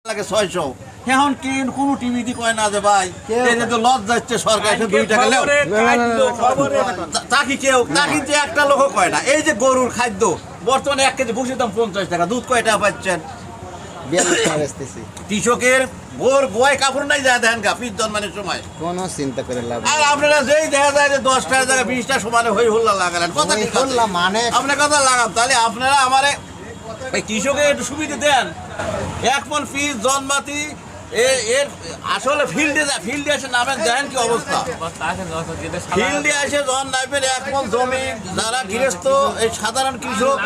লাগে 600 এখন কি কোনো টিভিতে কয় না যে ভাই এই যে লজ যাচ্ছে সরকার 2 টাকা লেও তা কি কেউ তা কিন্তু একটা লোক কয় না। এই যে গরুর খাদ্য বর্তমানে 1 কেজি ভুসির দাম 50 টাকা, দুধ কয় টাকা পাচ্ছেন? কৃষকের ভোর গোয় কাপড় নাই যায় দেখেন গা পিস জন্মানোর সময় কোনো চিন্তা করে লাভ আর আপনারা যেই দেখা যায় যে 10 টাকা জায়গায় 20 টা সমানে হই হুল্লা লাগালেন কথা ঠিক মানে আপনার কথা লাগান, তাহলে আপনারা আমারে এই কৃষকের একটু সুবিধা দেন। 1 মণ পিস জন্মাতি এর আসলে ফিল্ডে এসে নামেন দেখেন কি অবস্থা। ফিল্ডে এসে যখন নামবেন 1 মণ জমি যারা গৃহস্থ এই সাধারণ কৃষক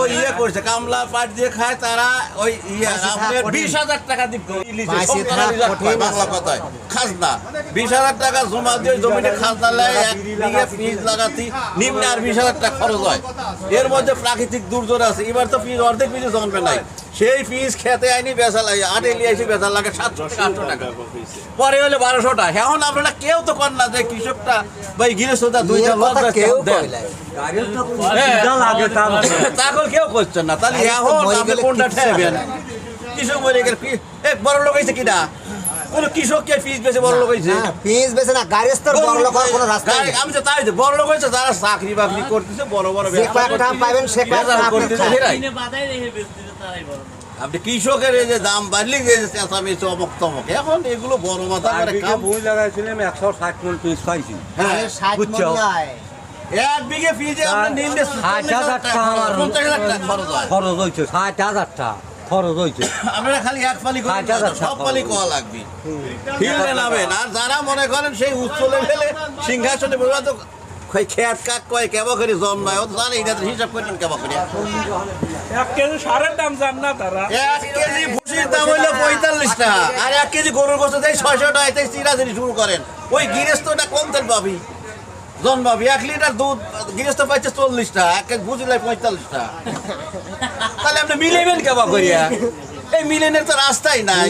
ওই ইয়ে করছে কামলা পাট দিয়ে খায় তারা ওই আপনার 20,000 টাকা দিবে বাংলা কথায় খাজনা 20,000 টাকা জমা দিয়ে জমিতে খাজনা লাগে 1 বিঘা পিস লাগাতে নিম্নে আর 20,000 টাকা খরচ হয়। এর মধ্যে প্রাকৃতিক দুর্যোগ আছে, এবার তো পিস অর্ধেক পিস জন্মে নাই, সেই পিস খেতে আইনি বেচা লাগে আটেলি আইসি বেচা লাগে 700-800 টাকা, পরে হলে 1200 টাকা। এখন আপনারা কেউ তো কর না যে কৃষকটা ভাই গৃহস্থতা 2টা লজ কেউ তাকল কেউ করছেন না, তাহলে এখন আপনি কোনটা ঠেবেন? কৃষক মরে গেল বড় লোক হয়েছে কিনা? কোন কৃষককে পিস বেচে বড় লোক হয়েছে? পিস বেচে না, গাড়িস্তর বড় লোক হওয়ার কোনো রাস্তা নেই। আমি তো তাই বড় লোক হয়েছে যারা চাকরি বাকরি করতেছে বড় বড় ব্যবসা পাবেন সে আপনি কৃষকের এই যে দাম বাড়লি চেঁচামি চমক তমক, এখন এগুলো বড় মাথা করে বই লাগাইছিলাম 160 মণ পিস খাইছি। হ্যাঁ 1 বিঘে পিসে আপনার নিম্নে 60,000 টাকা 50,000 টাকা খরচ হয়েছে 60,000 টাকা খরচ হয়েছে। আপনারা খালি 1 পালি করে সব পালি কোয়া লাগবে ফিল্ডে নামেন। আর যারা মনে করেন সেই উচ্চ লেভেলে সিংহাসনে বসে তো খেত কাক কয় কেবা করে জন্মায় ও জানে এটা হিসাব করেন কেবা করে 1 কেজি সারের দাম জান না তারা। 1 কেজি ভুসির দাম হইলো 45 টাকা আর 1 কেজি গরুর গোশত দেয় 600 টাকা, এতে চিরাচিরি শুরু করেন। ওই গৃহস্থটা কম তেল পাবি জন্মাবি, 1 লিটার দুধ গৃহস্থ পাইছে 40 টাকা, 1 কেজি ভুসি লাগে 45 টাকা, তাহলে আপনি মিলেবেন কেবা করিয়া? এই মিলেনের তো রাস্তাই নাই।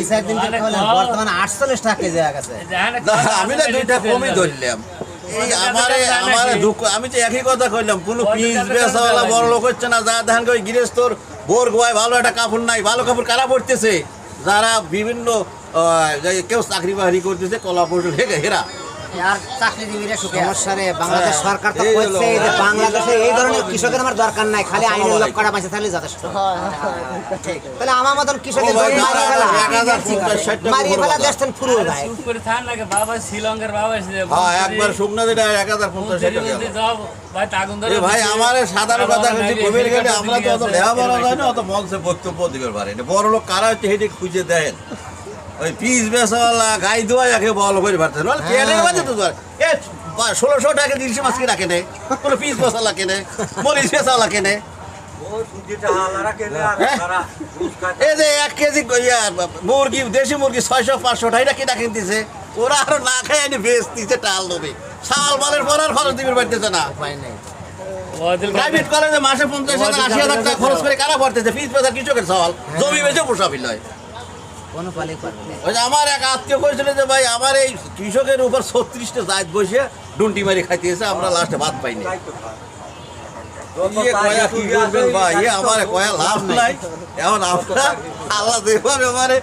বর্তমানে 48 টাকা কেজি হয়ে গেছে। আমি না 2টা কমই ধরলাম। এই আমারে দুঃখ, আমি তো একই কথা কইলাম কোনো পিস বেচাওয়ালা বড় লোক হচ্ছে না। যা ধান ওই গৃহস্থর বোর গোয়ায় ভালো একটা কাপড় নাই, ভালো কাপড় কারা পড়তেছে? যারা বিভিন্ন কেউ চাকরি বাকরি করতেছে কলা পড়তে হেরা আর চাকরিজীবীরা সমস্যা রে। বাংলাদেশ সরকার তো কইছে যে বাংলাদেশে এই ধরনের কৃষকের আমার দরকার নাই, খালি আইনের লোক কাটা পাইছে তাহলে যথেষ্ট। তাহলে আমার মতন কৃষকের মারিয়ে ফেলা দেশটান ফুরু যায়। করে থান লাগে বাবা শ্রীলঙ্কার বাবা হ্যাঁ একবার শুকনা যেটা 1050 টাকা যাও ভাই আগুন ধরে ভাই আমার সাধারণ কথা হচ্ছে কবির গেলে আমরা তো অত লেহা বলা যায় না, অত মঞ্চে বক্তব্য দিতে পারি না। বড় লোক কারা হচ্ছে হেঁটে খুঁজে দেন ওই পিস বেচাওয়ালা গাই দোয়া একে বল করে পারতেন বাজে তো 1600 টাকা 300 মাছ কিনা কেনে, কোনো পিস বেচাওয়ালা কেনে, মরিচ বেচাওয়ালা কেনে। এই যে 1 কেজি মুরগি দেশি মুরগি 600-500 টাকা কিনা কিনতেছে, ওরা আরো না খায় এনে বেচতেছে টাল দেবে। সাল মালের পর আর খরচ দিবে পারতেছে না। প্রাইভেট কলেজে মাসে 50,000-80,000 টাকা খরচ করে কারা পড়তেছে? পিস বেচা কৃষকের সওয়াল, জমি বেচে পোষাবি লয়। ওই যে আমার এক আত্মীয় কইছিল যে ভাই আমার এই কৃষকের উপর 36টা জাত বসে ডুন্টি মারি খাইতেছে, আমরা লাস্টে ভাত পাইনি। কি করবেন ভাই, আমার কয়া লাভ নাই। এখন আপনারা আল্লাহ দেবেন আমারে